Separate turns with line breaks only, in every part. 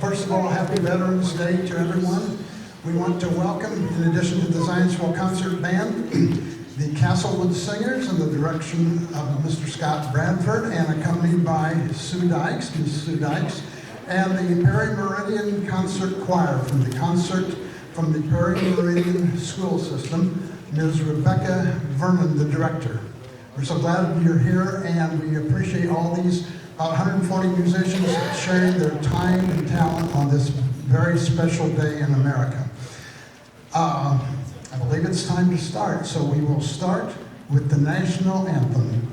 First of all, happy Veterans Day to everyone. We want to welcome, in addition to the Zionsville Concert Band, the Castlewood Singers in the direction of Mr. Scott Bradford and accompanied by Sue Dykes, Ms. Sue Dykes, and the Perry Meridian Concert Choir from the Perry Meridian School System, Ms. Rebecca Vernon, the director. We're so glad you're here, and we appreciate all these 140 musicians sharing their time and talent on this very special day in America. I believe it's time to start, so we will start with the national anthem.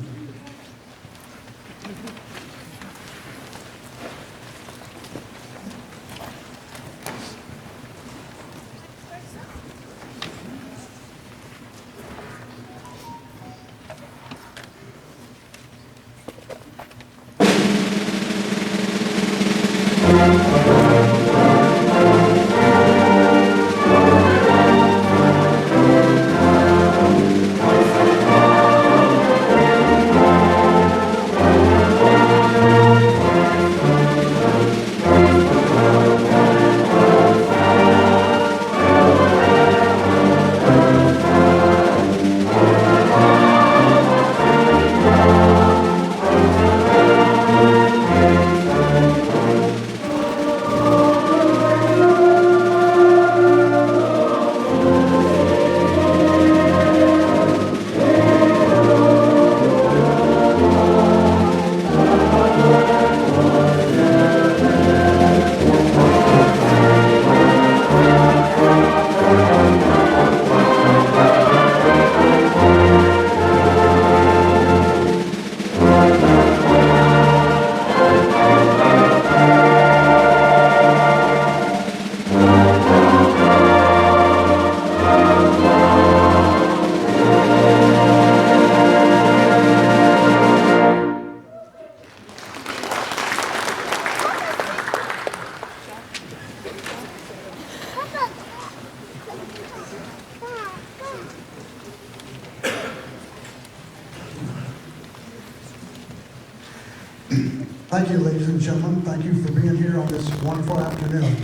Thank you, ladies and gentlemen. Thank you for being here on this wonderful afternoon.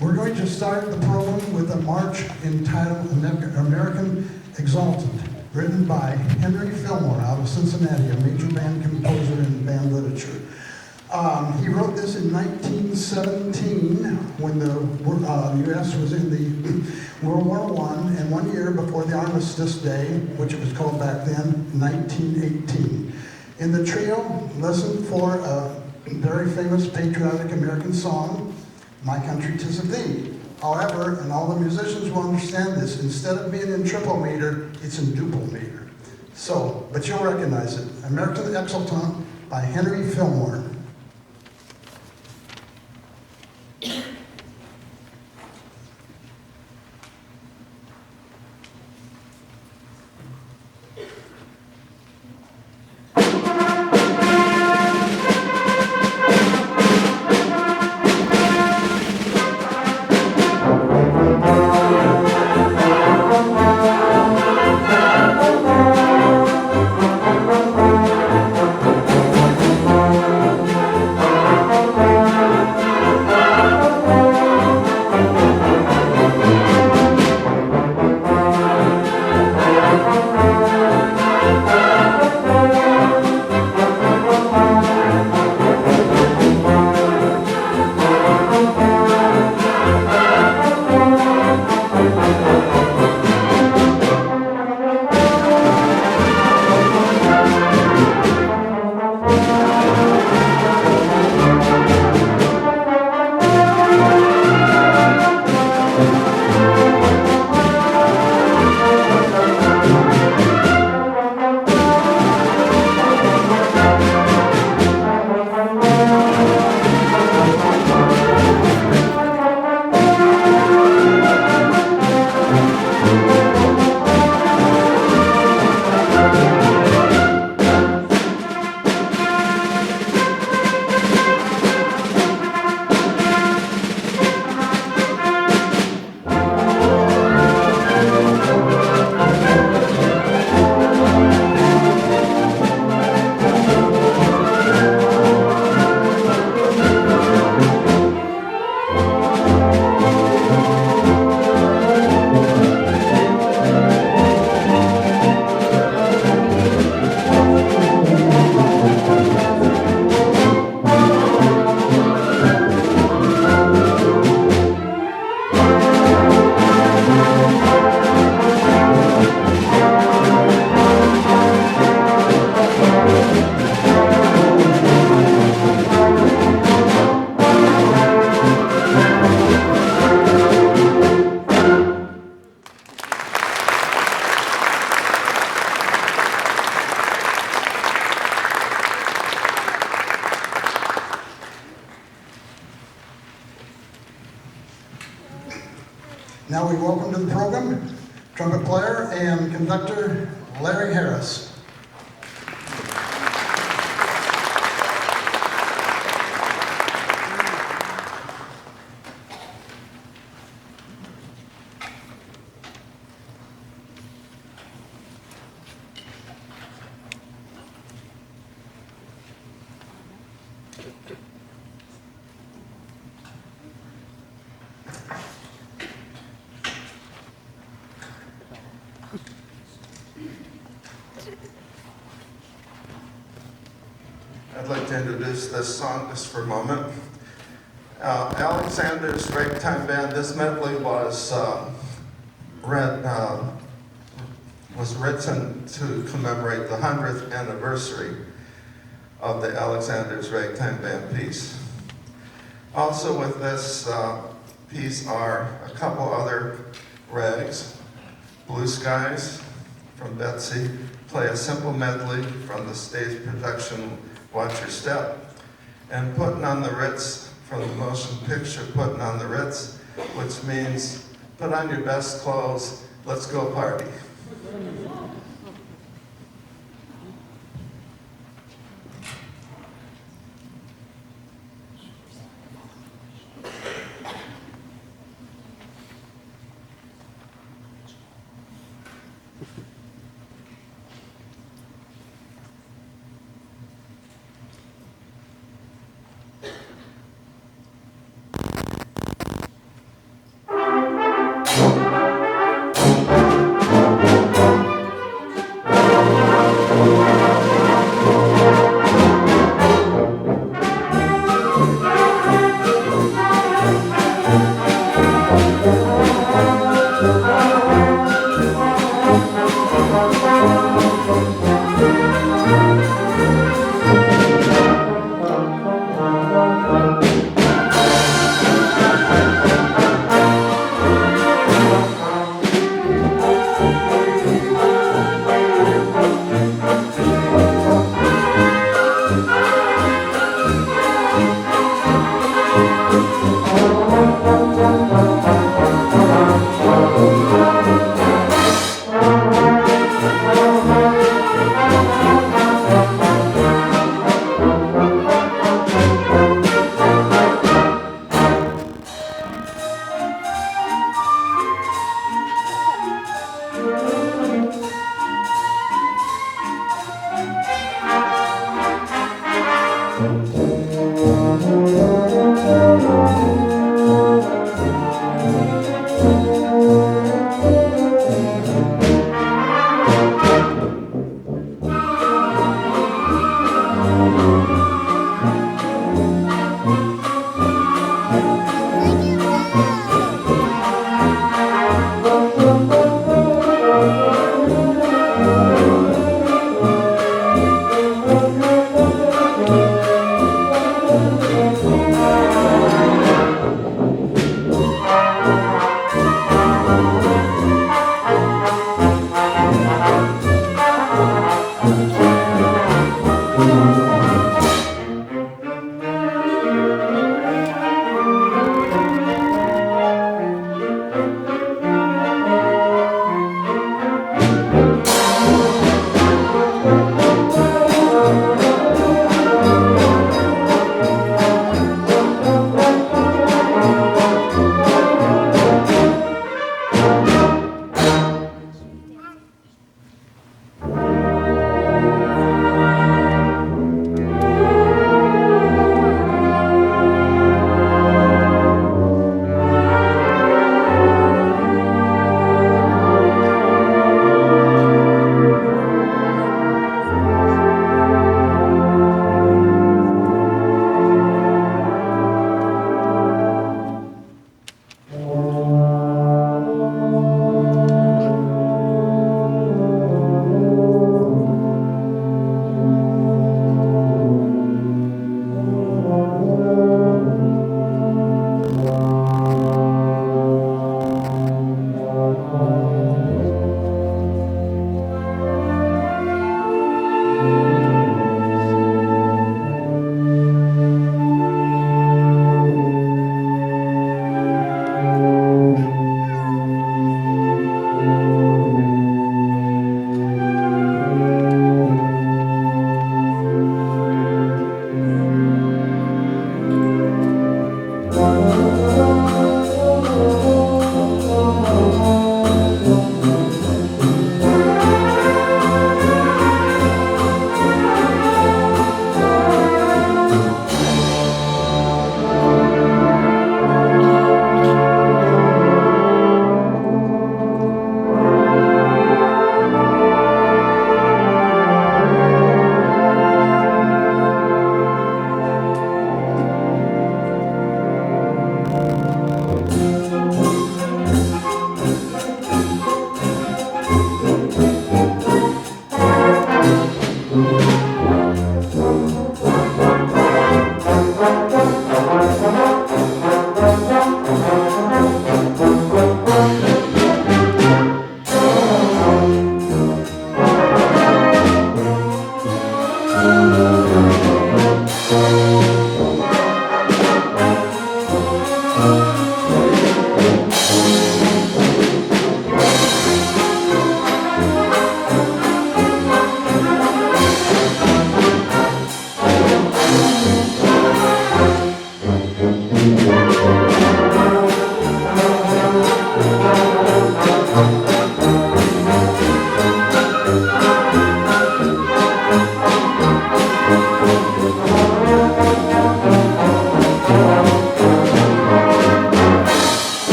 We're going to start the program with a march entitled American Exalted, written by Henry Fillmore out of Cincinnati, a major band composer in band literature. He wrote this in 1917 when the U.S. was in the World War I, and 1 year before the Armistice Day, which it was called back then, 1918. In the trio, listen for a very famous patriotic American song, My Country 'Tis of Thee. However, and all the musicians will understand this, instead of being in triple meter, it's in duple meter. So, but you'll recognize it. American Exultant by Henry Fillmore. Now we welcome to the program trumpet player and conductor Larry Harris.
I'd like to introduce this song just for a moment. Alexander's Ragtime Band, this medley was written to commemorate the 100th anniversary of the Alexander's Ragtime Band piece. Also with this piece are a couple other rags. Blue Skies from Betsy, play a simple medley from the stage production Watch Your Step, and Putting on the Ritz from the motion picture Putting on the Ritz, which means put on your best clothes, let's go party.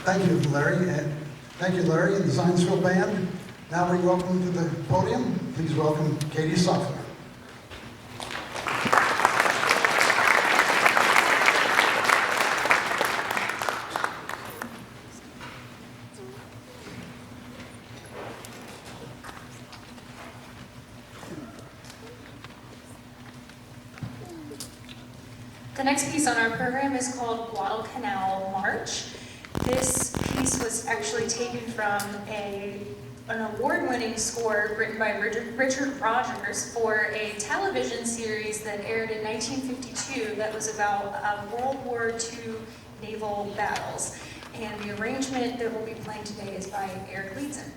Thank you, Larry. And thank you, Larry, and the Zionsville Band. Now we welcome to the podium. Please welcome Katie Software.
The next piece on our program is called Guadalcanal March. This piece was actually taken from an award-winning score written by Richard Rogers for a television series that aired in 1952 that was about World War II naval battles. And the arrangement that we'll be playing today is by Eric Leedson.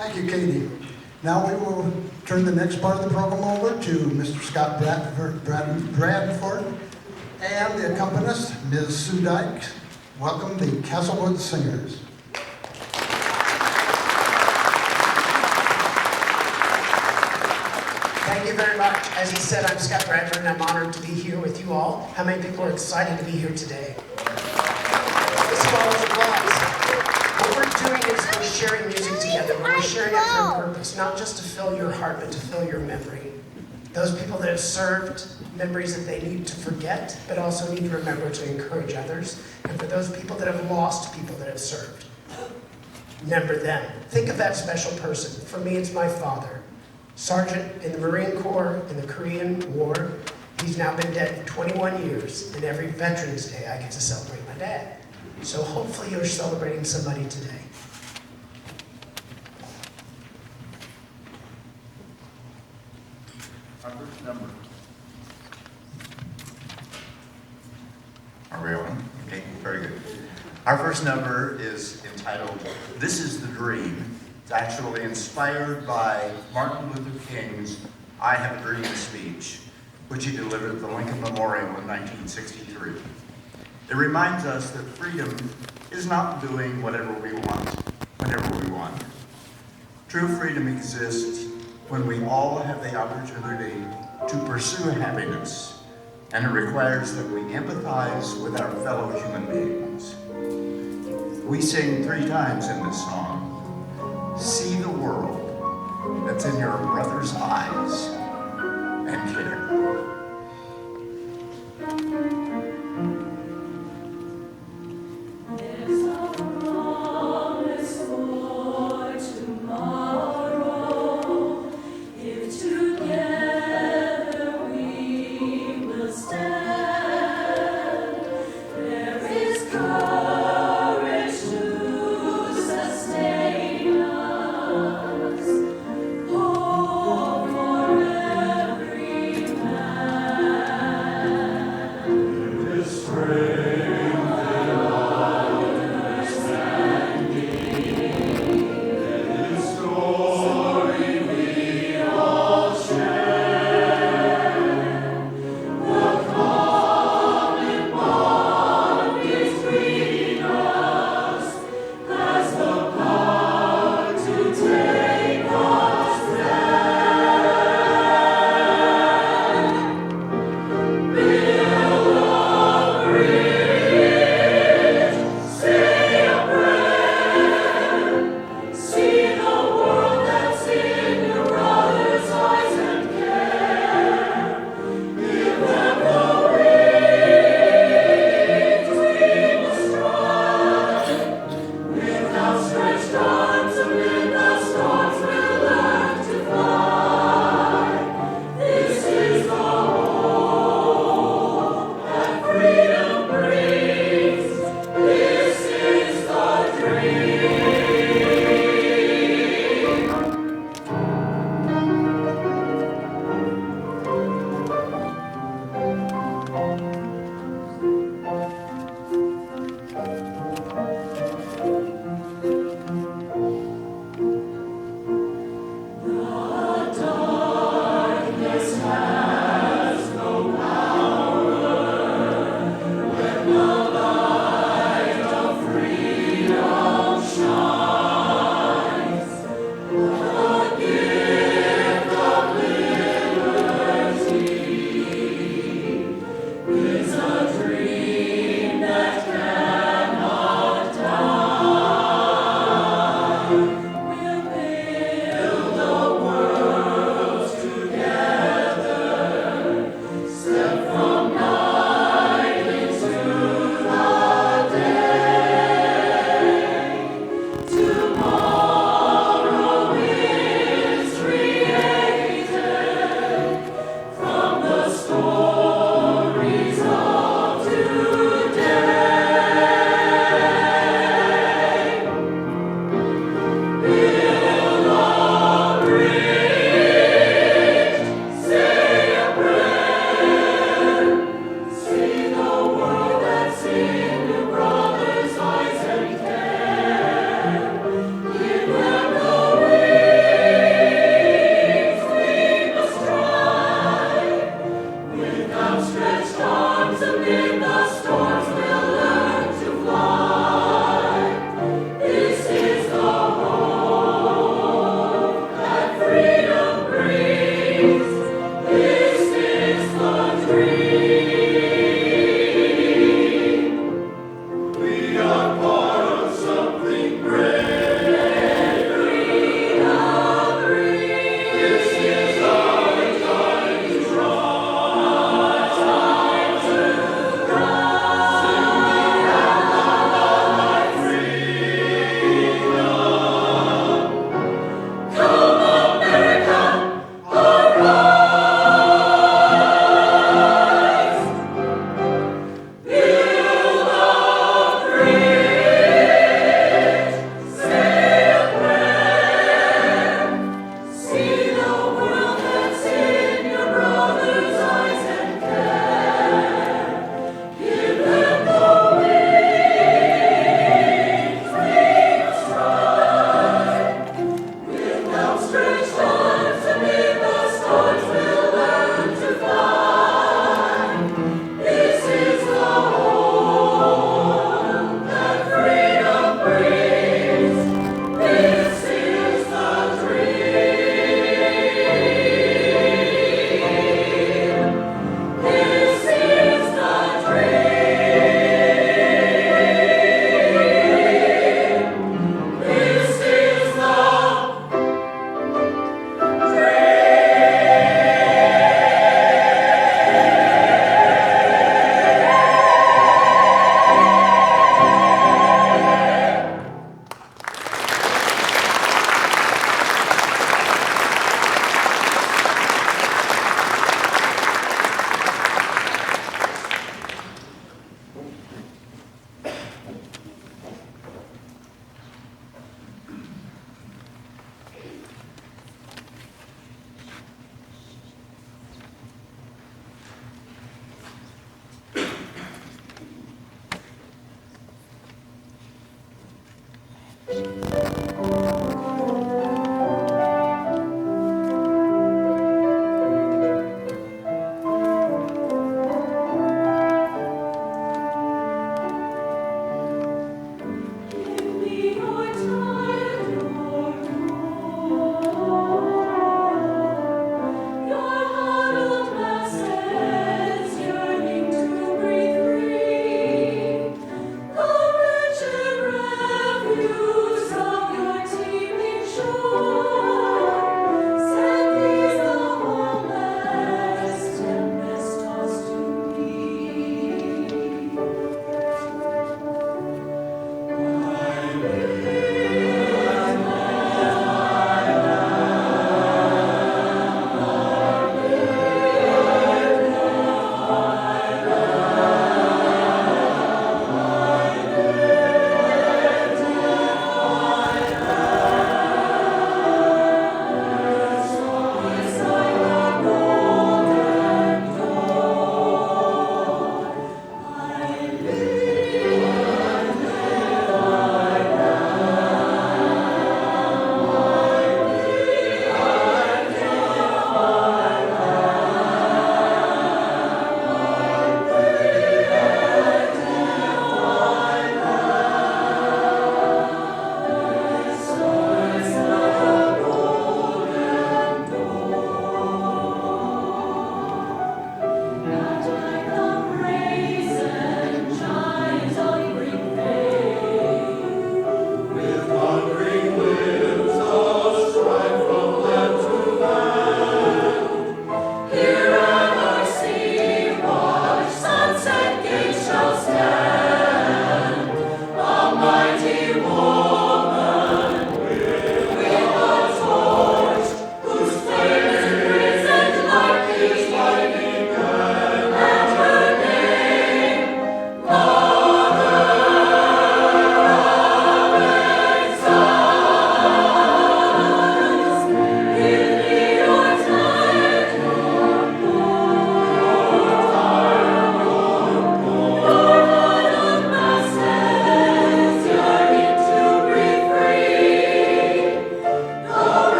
Thank you, Katie. Now we will turn the next part of the program over to Mr. Scott Bradford and the accompanist, Ms. Sue Dyke. Welcome the Castlewood Singers.
Thank you very much. As he said, I'm Scott Bradford, and I'm honored to be here with you all. How many people are excited to be here today? This is all applause. What we're doing is we're sharing music together. We're sharing it for a purpose, not just to fill your heart, but to fill your memory. Those people that have served, memories that they need to forget, but also need to remember to encourage others. And for those people that have lost people that have served, remember them. Think of that special person. For me, it's my father. Sergeant in the Marine Corps in the Korean War. He's now been dead for 21 years, and every Veterans Day I get to celebrate my dad. So hopefully you're celebrating somebody today.
Our first number.
Are we on? Okay, very good. Our first number is entitled, "This is the Dream." It's actually inspired by Martin Luther King's "I Have a Dream" speech, which he delivered at the Lincoln Memorial in 1963. It reminds us that freedom is not doing whatever we want, whenever we want. True freedom exists when we all have the opportunity to pursue happiness, and it requires that we empathize with our fellow human beings. We sing 3 times in this song, "See the world that's in your brother's eyes and care."
There's a promise for tomorrow, if together we will stand. There is courage to sustain us, hope for every man. There is has the power to take us there. Build a bridge.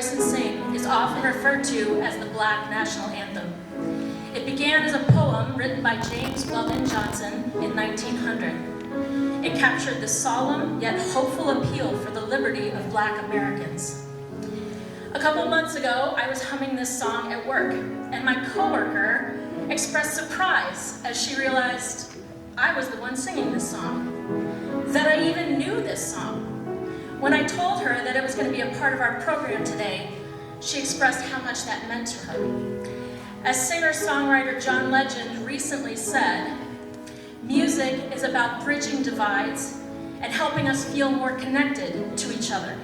voice and sing is often referred to as the Black National Anthem. It began as a poem written by James Weldon Johnson in 1900. It captured the solemn yet hopeful appeal for the liberty of Black Americans. A couple months ago, I was humming this song at work, and my coworker expressed surprise as she realized I was the one singing this song, that I even knew this song. When I told her that it was going to be a part of our program today, she expressed how much that meant to her. As singer-songwriter John Legend recently said, music is about bridging divides and helping us feel more connected to each other.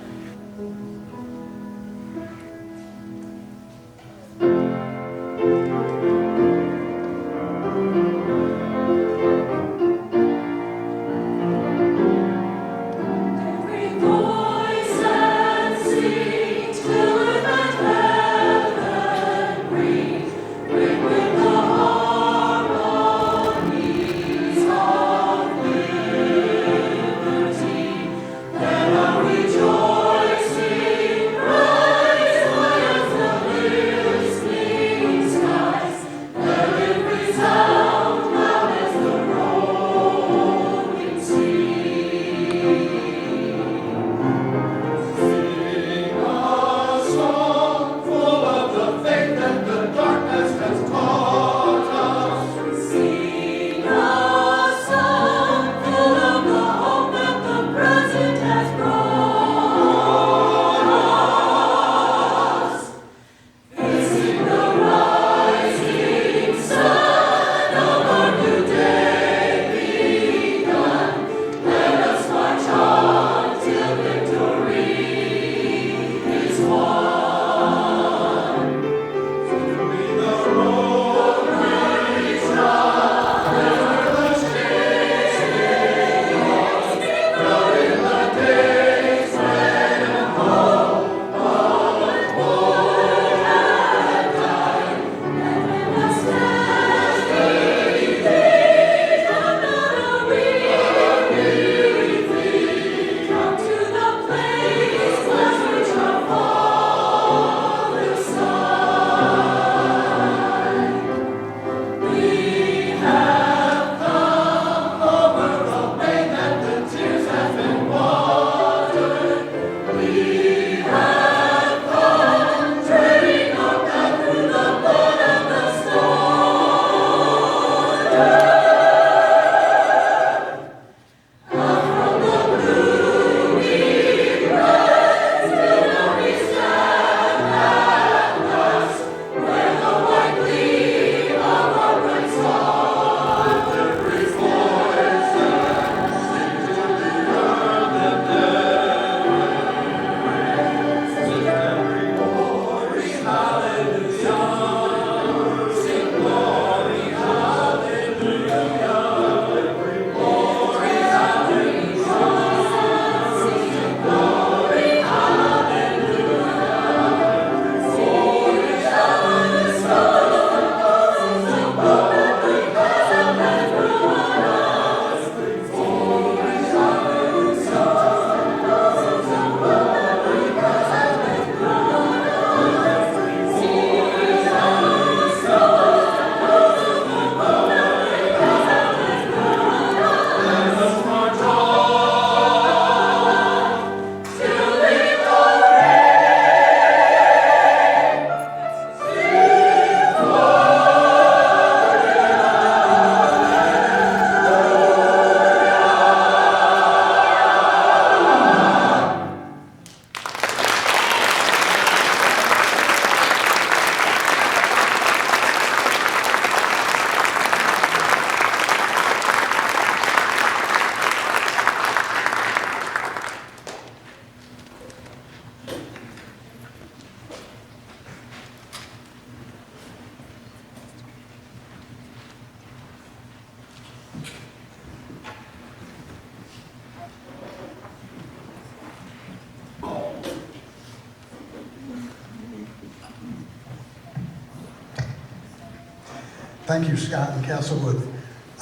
Thank you, Scott and Castlewood,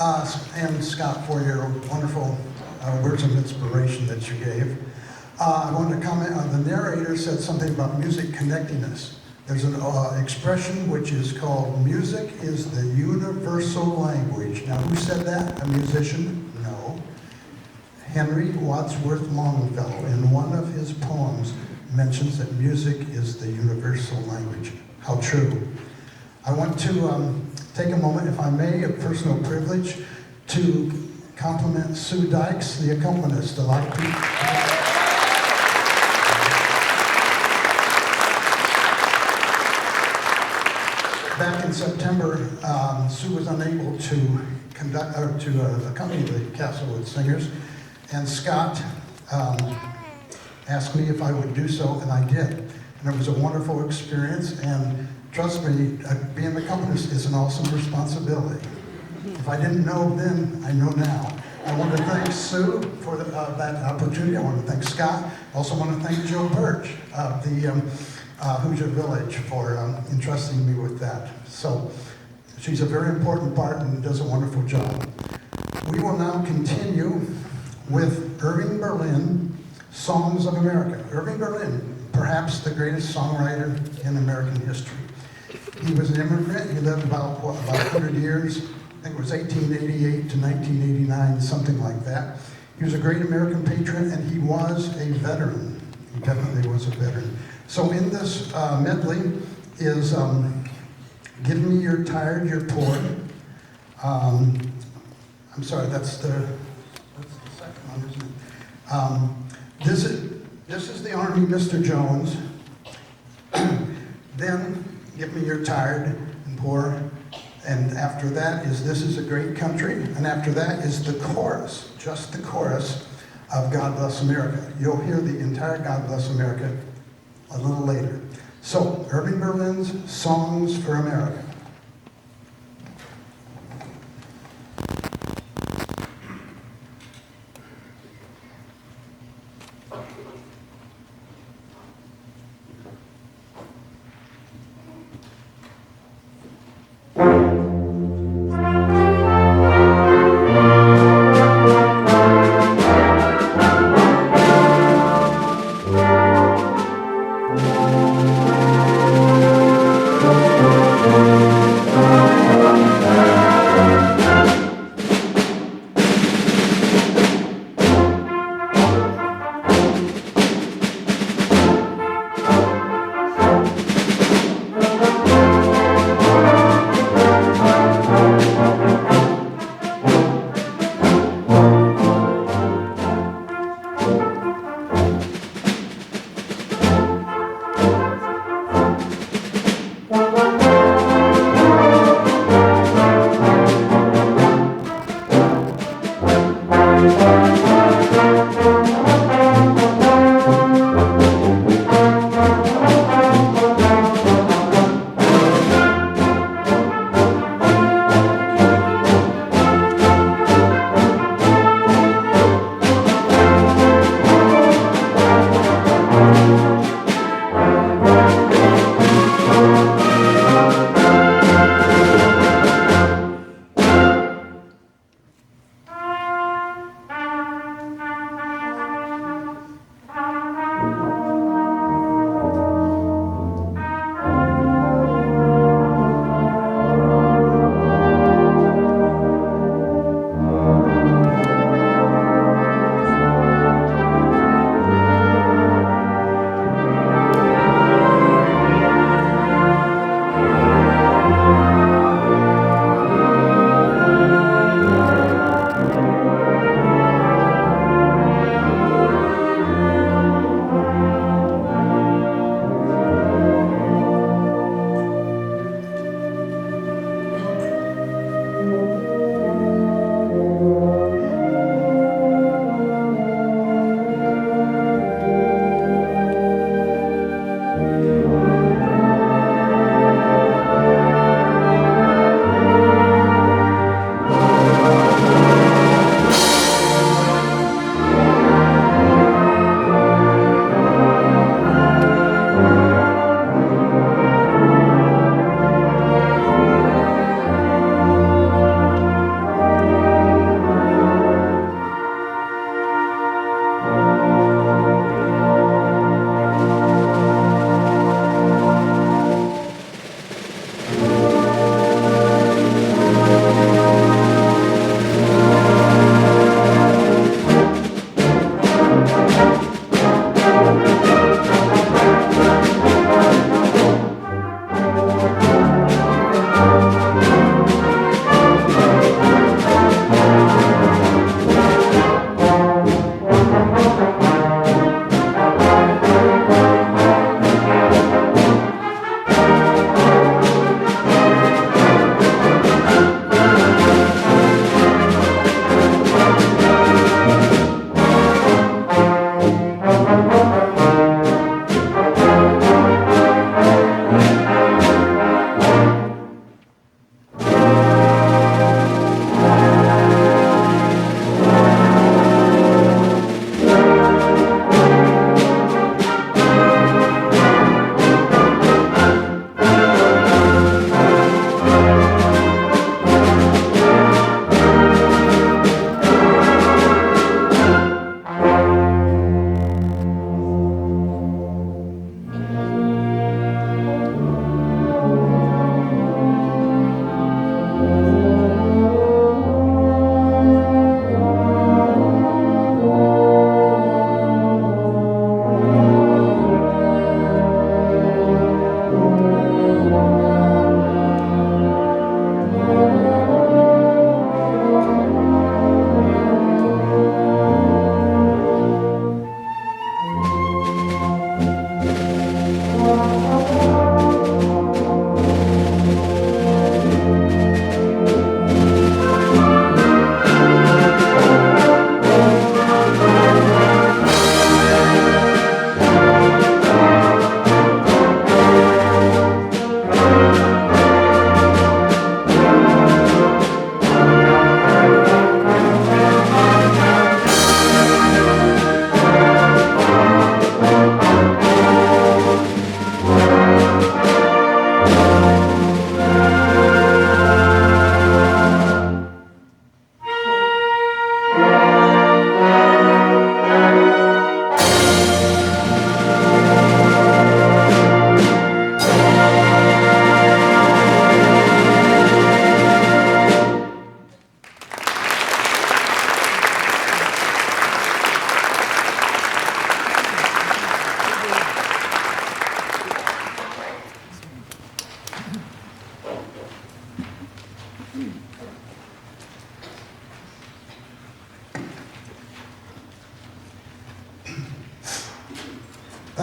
and Scott, for your wonderful words of inspiration that you gave. I wanted to comment on the narrator said something about music connecting us. There's an expression which is called music is the universal language. Now, who said that? A musician? No. Henry Wadsworth Longfellow, in one of his poems, mentions that music is the universal language. How true. I want to take a moment, if I may, of personal privilege, to compliment Sue Dykes, the accompanist. A lot of people. Back in September, Sue was unable to conduct or to accompany the Castlewood Singers, and Scott asked me if I would do so, and I did. And it was a wonderful experience, and trust me, being the accompanist is an awesome responsibility. If I didn't know then, I know now. I want to thank Sue for that opportunity. I want to thank Scott. I also want to thank Joe Birch of the Hoosier Village for entrusting me with that. So she's a very important part and does a wonderful job. We will now continue with Irving Berlin, Songs of America. Irving Berlin, perhaps the greatest songwriter in American history. He was an immigrant. He lived about 100 years. I think it was 1888 to 1989, something like that. He was a great American patriot, and he was a veteran. He definitely was a veteran. So in this medley is Give Me You're Tired, You're Poor. I'm sorry, that's the second one, isn't it? This is the Army, Mr. Jones. Then Give Me You're Tired and Poor. And after that is This Is a Great Country. And after that is the chorus, just the chorus of God Bless America. You'll hear the entire God Bless America a little later. So, Irving Berlin's Songs for America.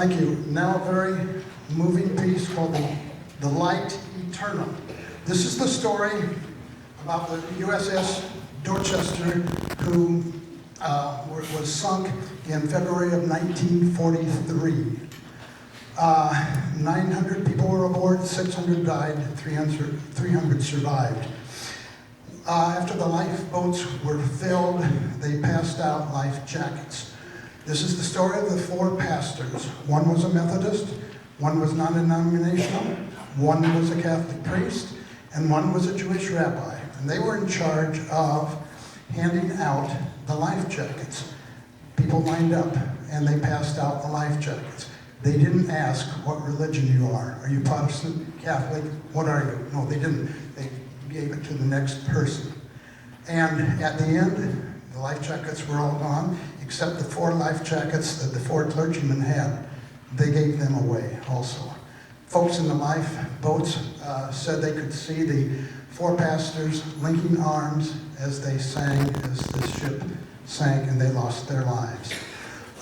Thank you. Now a very moving piece called The Light Eternal. This is the story about the USS Dorchester, who was sunk in February of 1943. 900 people were aboard, 600 died, 300 survived. After the lifeboats were filled, they passed out life jackets. This is the story of the 4 pastors. One was a Methodist, one was non-denominational, one was a Catholic priest, and one was a Jewish rabbi. And they were in charge of handing out the life jackets. People lined up and they passed out the life jackets. They didn't ask what religion you are. Are you Protestant, Catholic? What are you? No, they didn't. They gave it to the next person. And at the end, the life jackets were all gone, except the 4 life jackets that the 4 clergymen had. They gave them away also. Folks in the lifeboats said they could see the 4 pastors linking arms as they sang, as the ship sank, and they lost their lives.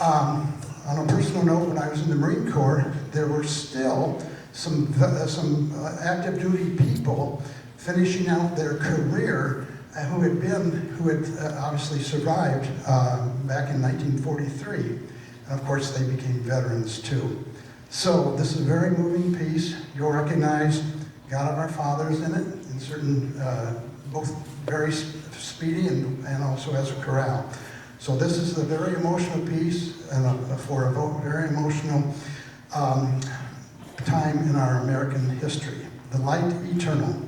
On a personal note, when I was in the Marine Corps, there were still some active duty people finishing out their career who had obviously survived back in 1943. And of course, they became veterans too. So this is a very moving piece. You'll recognize God of Our Fathers in it, in certain, both very speedy and also as a chorale. So this is a very emotional piece and for a very emotional time in our American history. The Light Eternal.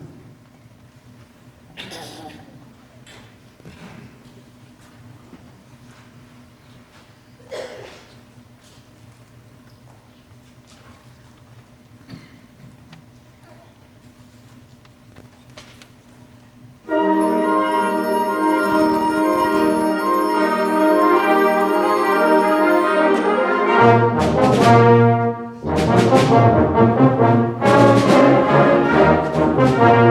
Thank you.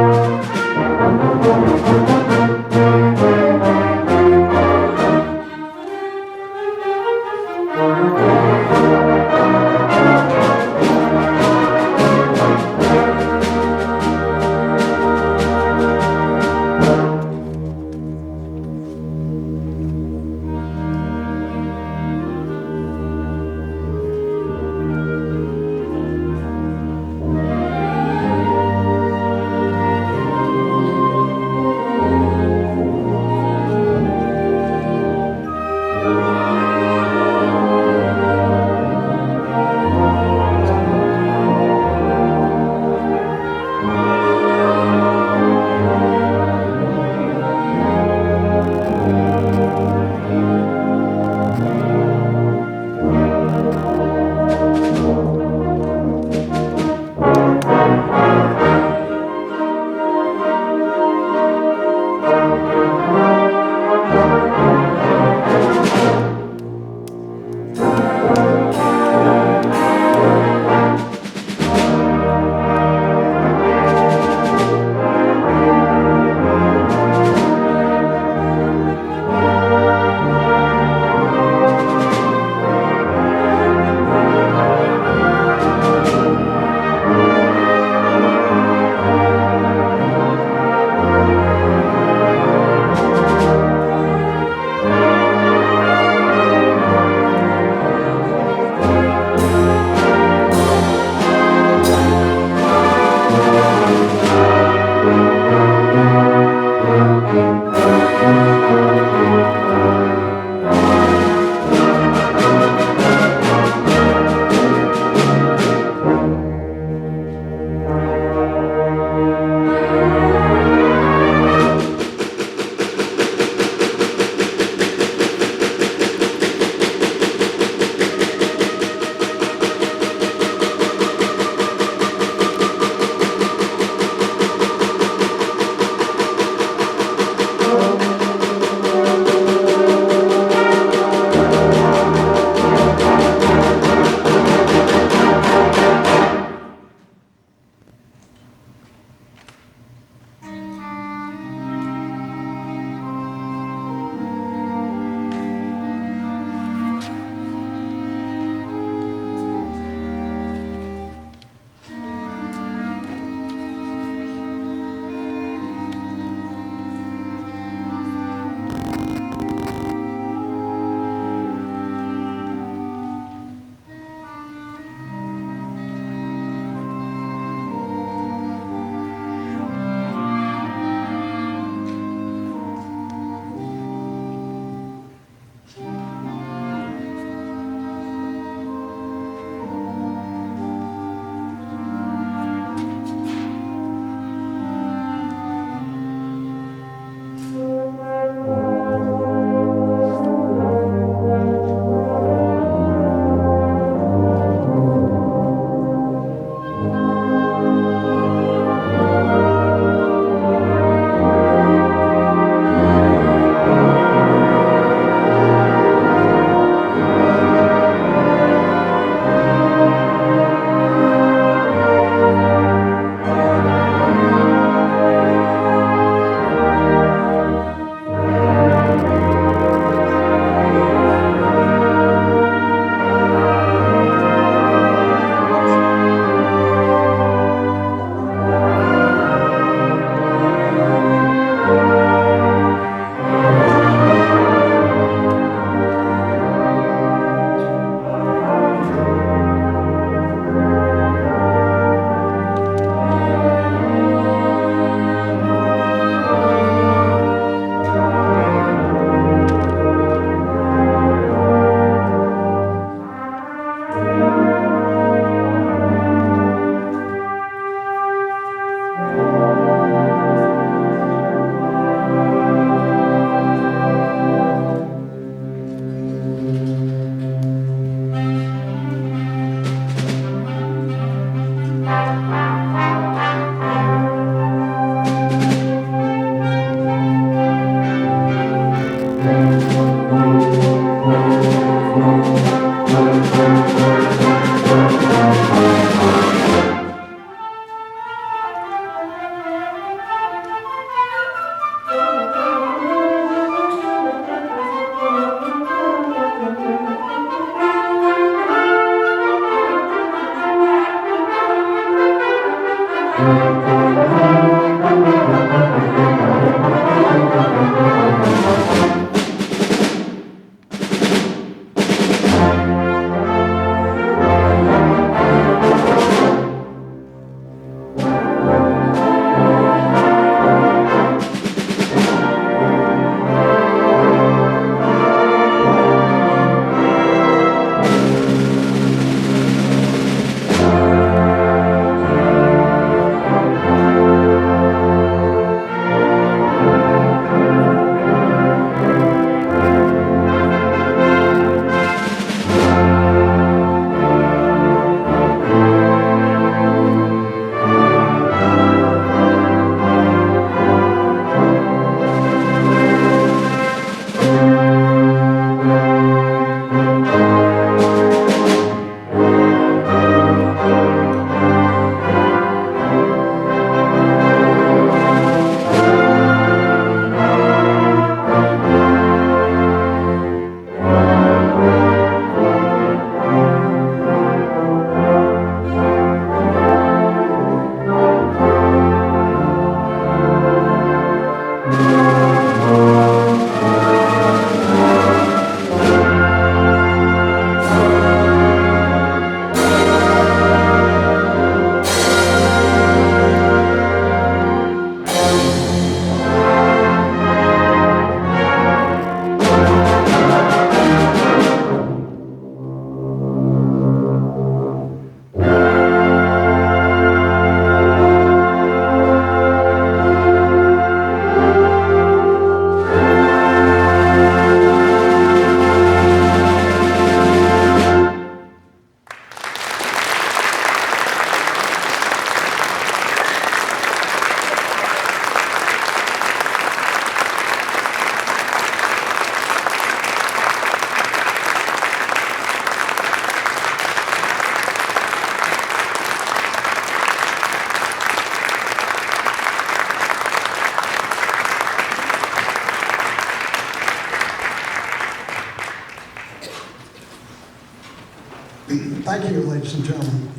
Thank you, ladies and gentlemen.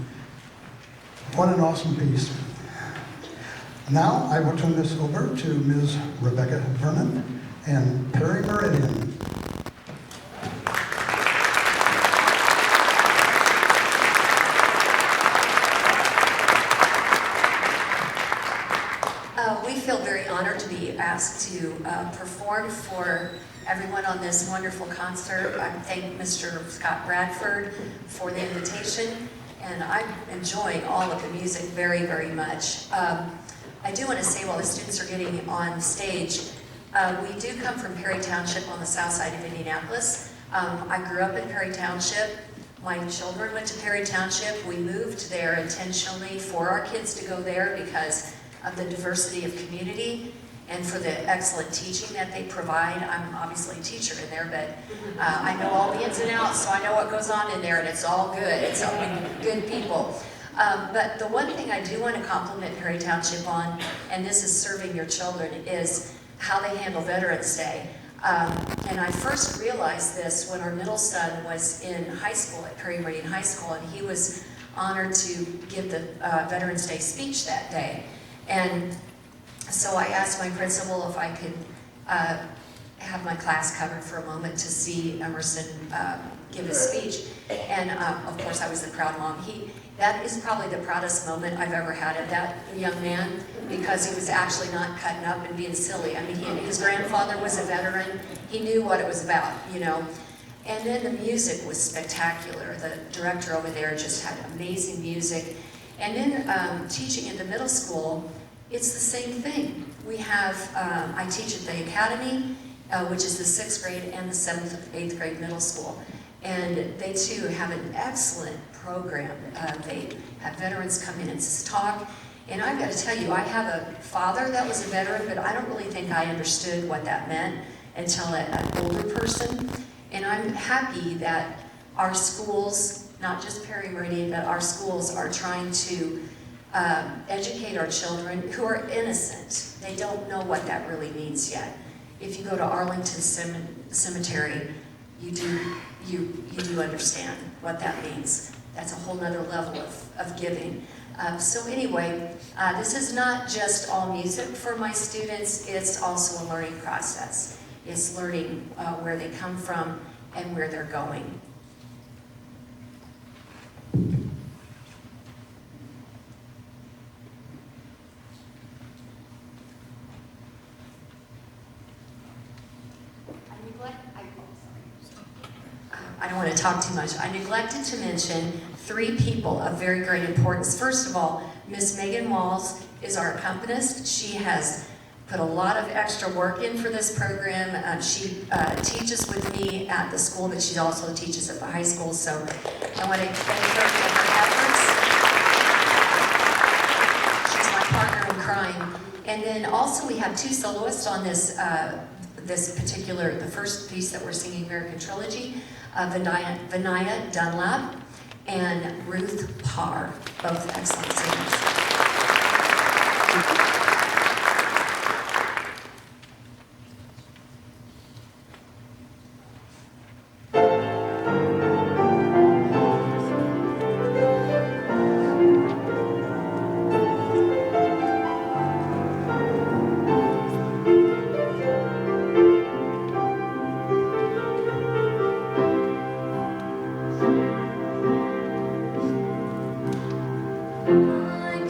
What an awesome piece. Now I will turn this over to Ms. Rebecca Vernon and Perry Meridian.
We feel very honored to be asked to perform for everyone on this wonderful concert. I thank Mr. Scott Bradford for the invitation, and I'm enjoying all of the music very, very much. I do want to say while the students are getting on stage, we do come from Perry Township on the south side of Indianapolis. I grew up in Perry Township. My children went to Perry Township. We moved there intentionally for our kids to go there because of the diversity of community and for the excellent teaching that they provide. I'm obviously a teacher in there, but I know all the ins and outs, so I know what goes on in there, and it's all good. It's all good people. But the one thing I do want to compliment Perry Township on, and this is serving your children, is how they handle Veterans Day. And I first realized this when our middle son was in high school at Perry Meridian High School, and he was honored to give the Veterans Day speech that day. And so I asked my principal if I could have my class covered for a moment to see Emerson give his speech. And of course I was the proud mom. That is probably the proudest moment I've ever had of that young man, because he was actually not cutting up and being silly. I mean, his grandfather was a veteran. He knew what it was about, you know. And then the music was spectacular. The director over there just had amazing music. And then teaching in the middle school, it's the same thing. We have, I teach at the academy, which is the 6th grade and the 7th and 8th grade middle school. And they too have an excellent program. They have veterans come in and talk. And I've got to tell you, I have a father that was a veteran, but I don't really think I understood what that meant until an older person. And I'm happy that our schools, not just Perry Meridian, but our schools are trying to educate our children who are innocent. They don't know what that really means yet. If you go to Arlington Cemetery, you do understand what that means. That's a whole nother level of giving. So anyway, this is not just all music for my students, it's also a learning process. It's learning where they come from and where they're going. I don't want to talk too much. I neglected to mention 3 people of very great importance. First of all, Miss Megan Walls is our accompanist. She has put a lot of extra work in for this program. She teaches with me at the school, but she also teaches at the high school, so I want to thank her for her efforts. She's my partner in crime. And then also we have 2 soloists on this the first piece that we're singing, American Trilogy, Vinaya Dunlap and Ruth Parr, both excellent singers.
I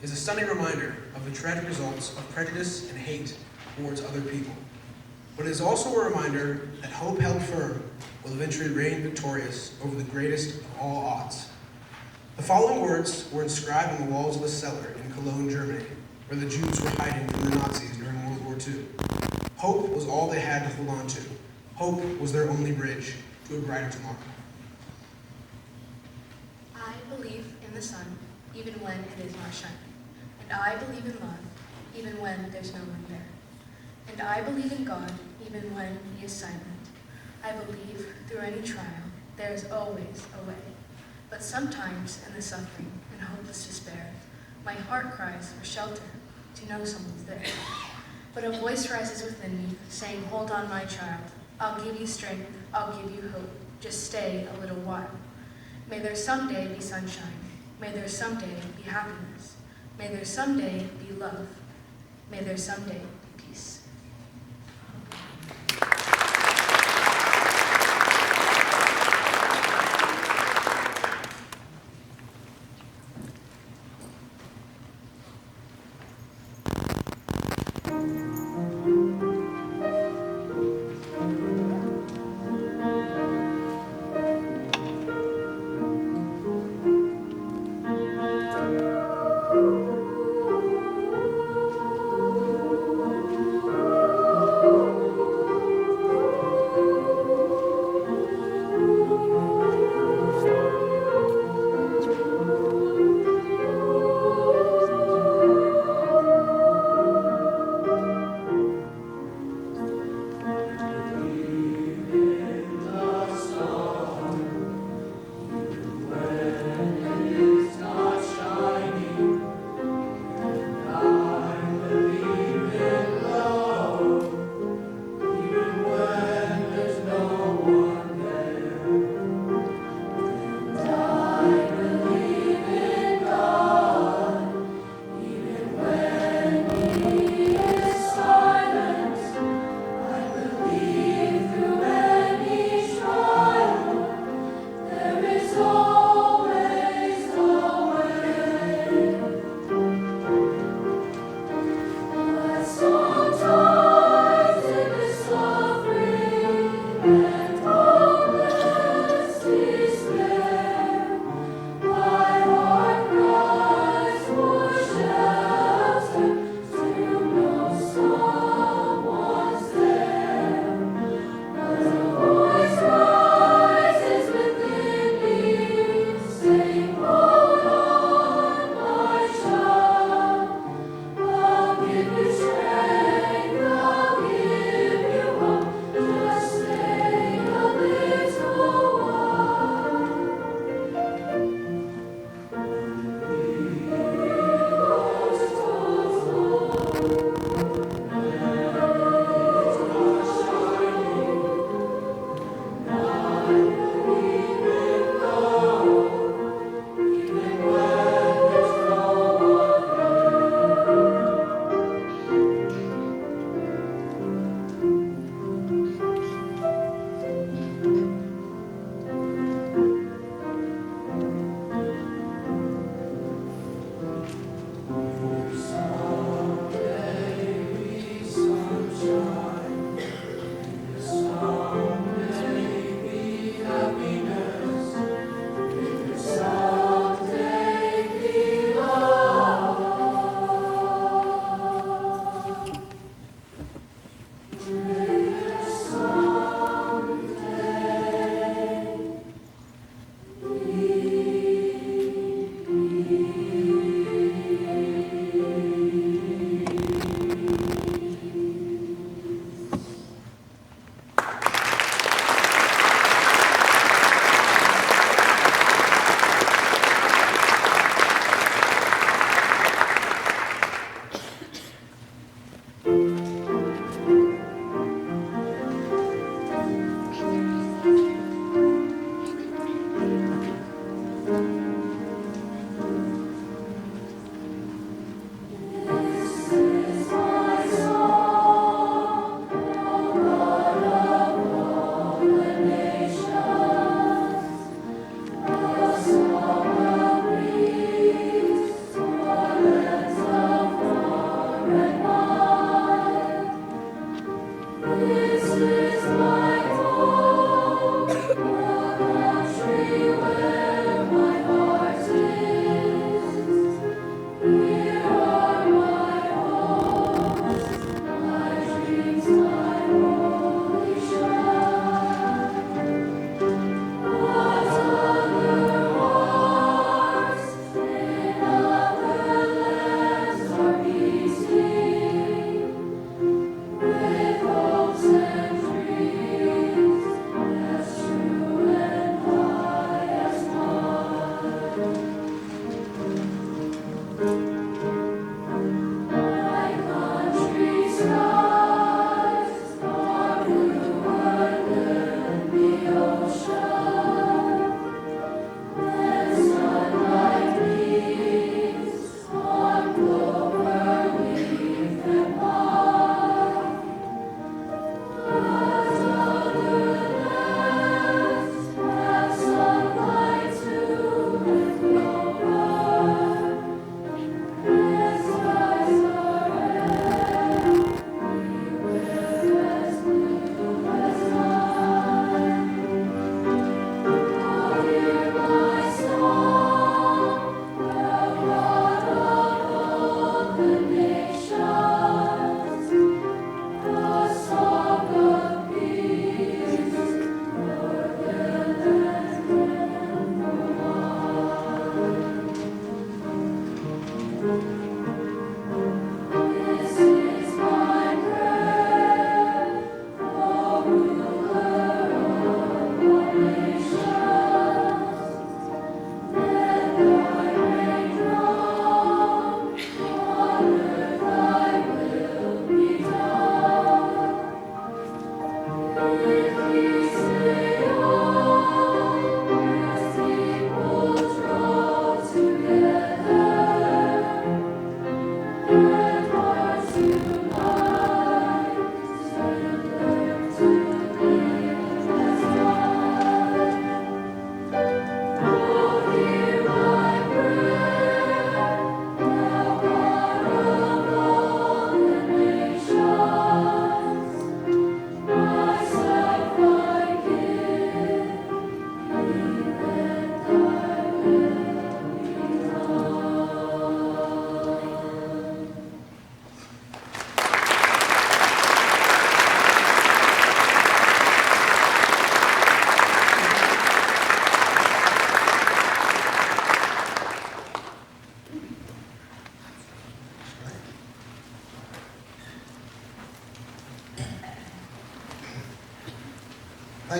is a stunning reminder of the tragic results of prejudice and hate towards other people. But it is also a reminder that hope held firm will eventually reign victorious over the greatest of all odds. The following words were inscribed on the walls of a cellar in Cologne, Germany, where the Jews were hiding from the Nazis during World War II. Hope was all they had to hold on to. Hope was their only bridge to a brighter tomorrow.
I believe in the sun, even when it is not shining. And I believe in love, even when there's no one there. And I believe in God, even when he is silent. I believe through any trial, there is always a way. But sometimes in the suffering and hopeless despair, my heart cries for shelter, to know someone's there. But a voice rises within me, saying, hold on, my child. I'll give you strength, I'll give you hope. Just stay a little while. May there someday be sunshine. May there someday be happiness. May there someday be love. May there someday be peace.
Thank you.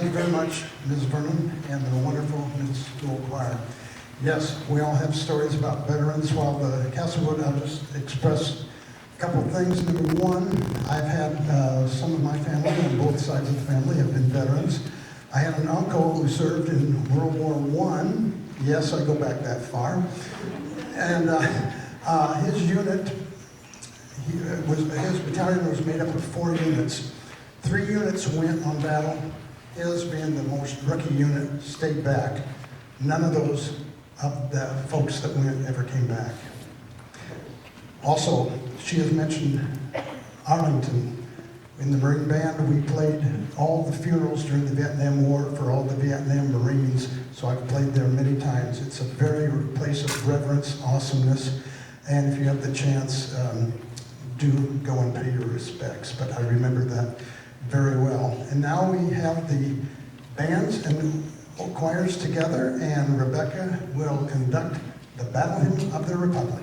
Thank you very much, Ms. Vernon, and the wonderful Ms. School Choir. Yes, we all have stories about veterans. While the Castlewood, I'll just express a couple of things. Number one, I've had some of my family on both sides of the family have been veterans. I had an uncle who served in World War I. Yes, I go back that far. And his unit, his battalion was made up of 4 units. 3 units went on battle. His, being the most rookie unit, stayed back. None of those of the folks that went ever came back. Also, she has mentioned Arlington. In the Marine Band, we played all the funerals during the Vietnam War for all the Vietnam Marines, so I've played there many times. It's a very place of reverence, awesomeness, and if you have the chance, do go and pay your respects. But I remember that very well. And now we have the bands and choirs together, and Rebecca will conduct the Battle Hymn of the Republic.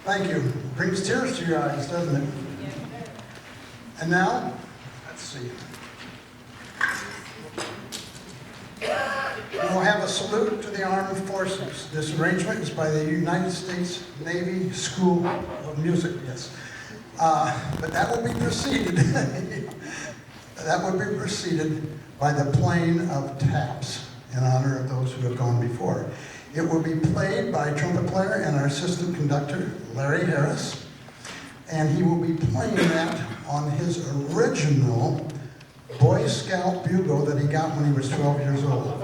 Thank you. Brings tears to your eyes, doesn't it? And now, let's see. We'll have a salute to the armed forces. This arrangement is by the United States Navy School of Music, yes. But that will be preceded, that will be preceded by the playing of taps in honor of those who have gone before. It will be played by trumpet player and our assistant conductor, Larry Harris, and he will be playing that on his original Boy Scout bugle that he got when he was 12 years old.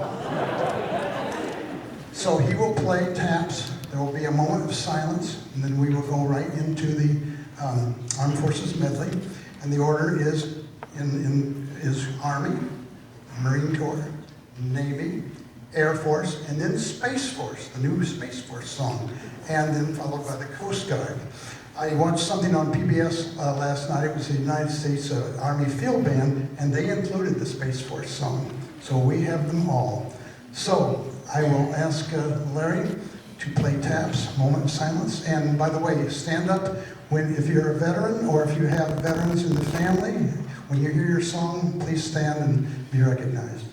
So he will play taps. There will be a moment of silence, and then we will go right into the Armed Forces medley. And the order is is Army, Marine Corps, Navy, Air Force, and then Space Force, the new Space Force song, and then followed by the Coast Guard. I watched something on PBS last night. It was the United States Army Field Band, and they included the Space Force song. So we have them all. So I will ask Larry to play taps, moment of silence. And by the way, stand up if you're a veteran or if you have veterans in the family. When you hear your song, please stand and be recognized.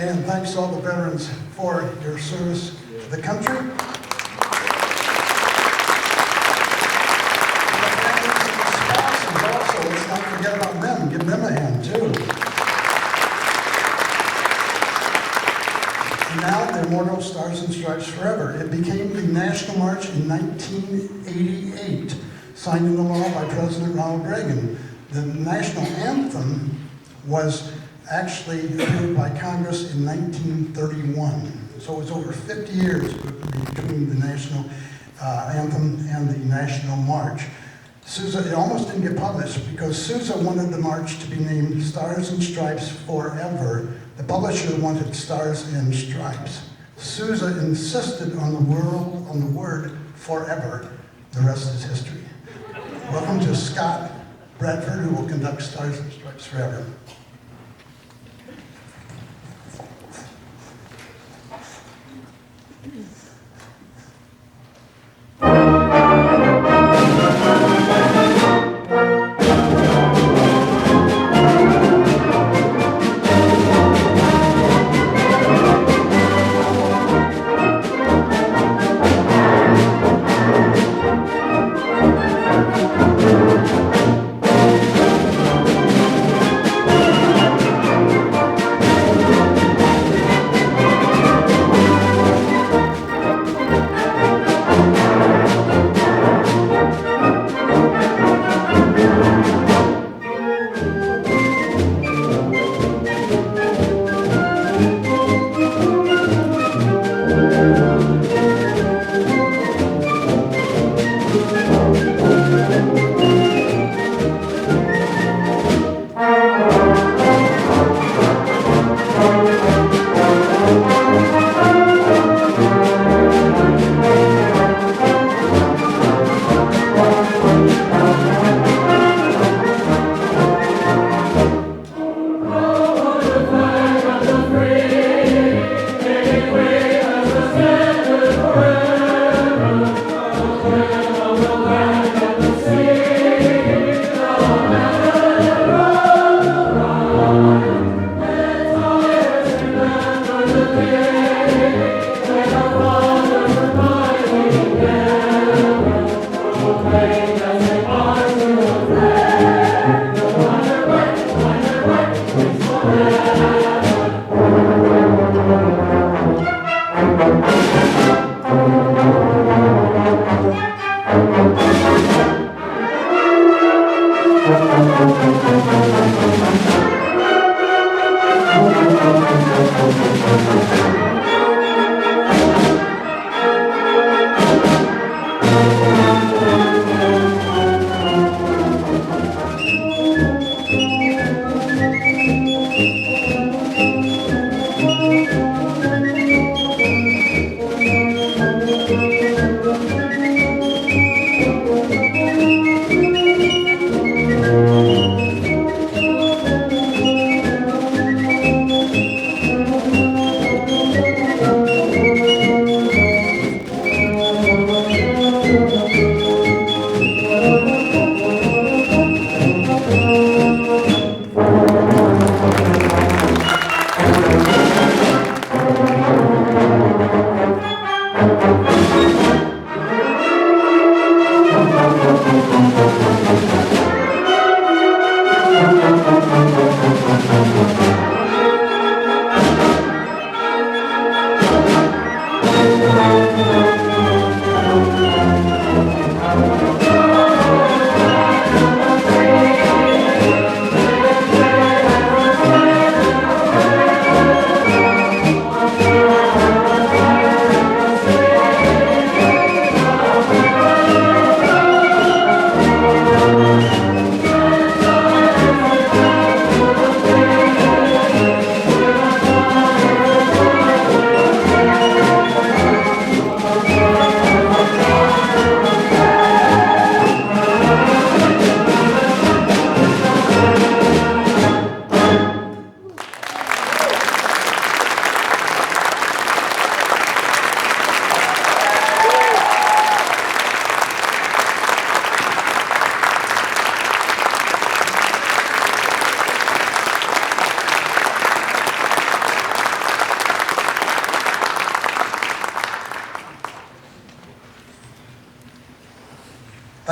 And thanks to all the veterans for your service to the country. The families and the spouses also, let's not forget about them. Give them a hand too. And now the immortal Stars and Stripes Forever. It became the National March in 1988, signed into law by President Ronald Reagan. The national anthem was actually approved by Congress in 1931. So it was over 50 years between the national anthem and the national march. Sousa, it almost didn't get published because Sousa wanted the march to be named Stars and Stripes Forever. The publisher wanted Stars and Stripes. Sousa insisted on the word forever. The rest is history. Welcome to Scott Bradford, who will conduct Stars and Stripes Forever.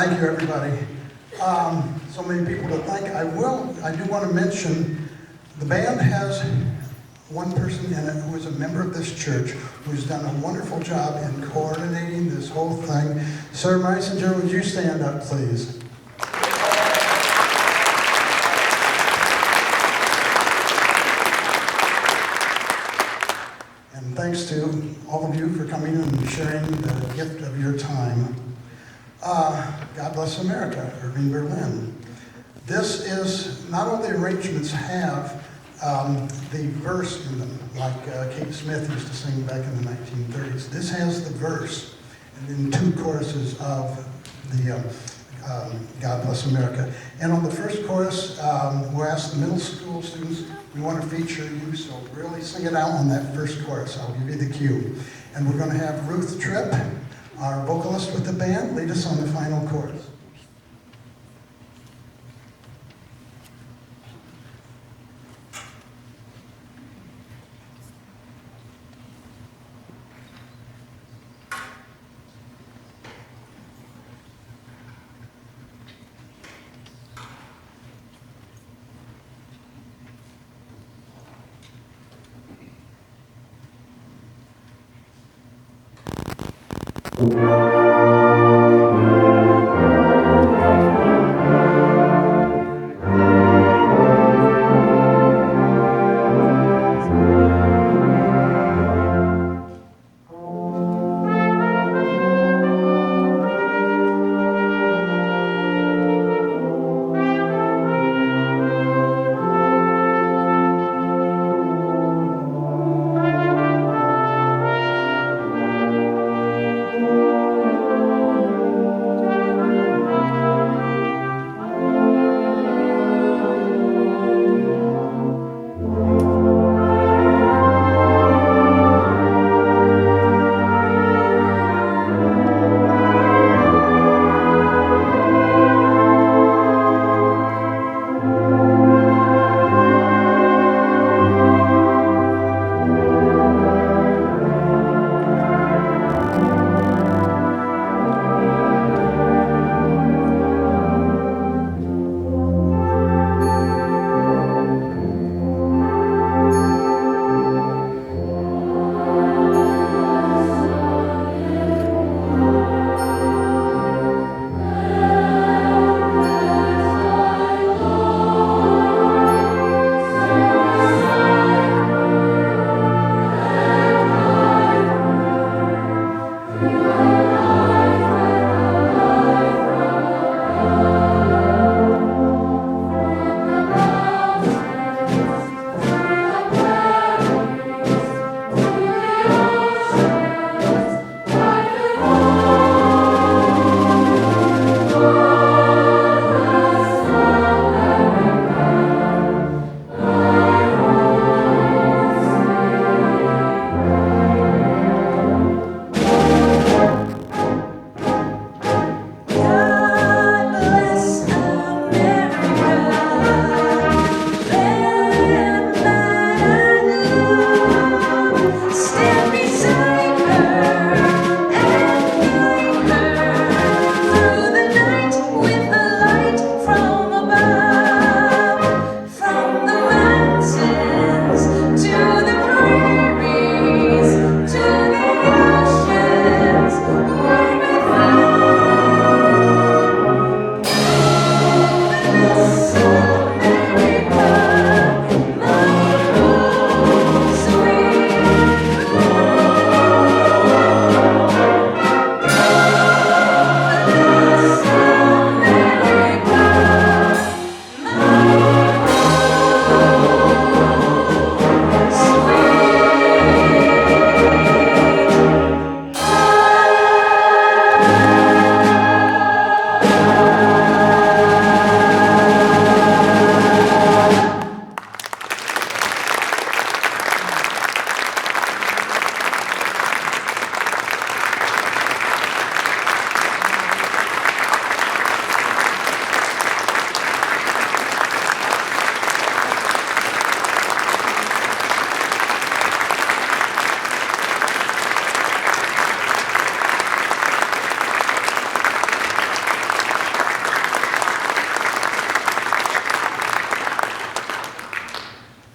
Thank you, everybody. So many people to thank. I do want to mention, the band has one person in it who is a member of this church who's done a wonderful job in coordinating this whole thing. Sir Meisinger, would you stand up, please? And thanks to all of you for coming and sharing the gift of your time. God Bless America, Irving Berlin. This is, not all the arrangements have the verse in them, like Kate Smith used to sing back in the 1930s. This has the verse, and then 2 choruses of the God Bless America. And on the first chorus, we'll ask the middle school students, we want to feature you, so really sing it out on that first chorus. I'll give you the cue. And we're going to have Ruth Tripp, our vocalist with the band, lead us on the final chorus.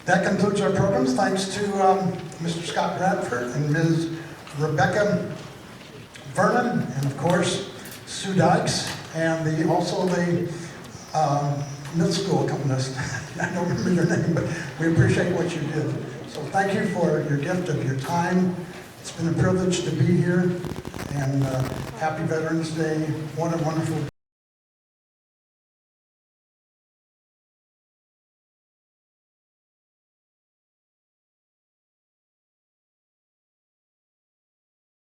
That concludes our programs. Thanks to Mr. Scott Bradford and Ms. Rebecca Vernon, and of course, Sue Dykes, and also the middle school accompanist. I don't remember your name, but we appreciate what you did. So thank you for your gift of your time. It's been a privilege to be here, and happy Veterans Day. What a wonderful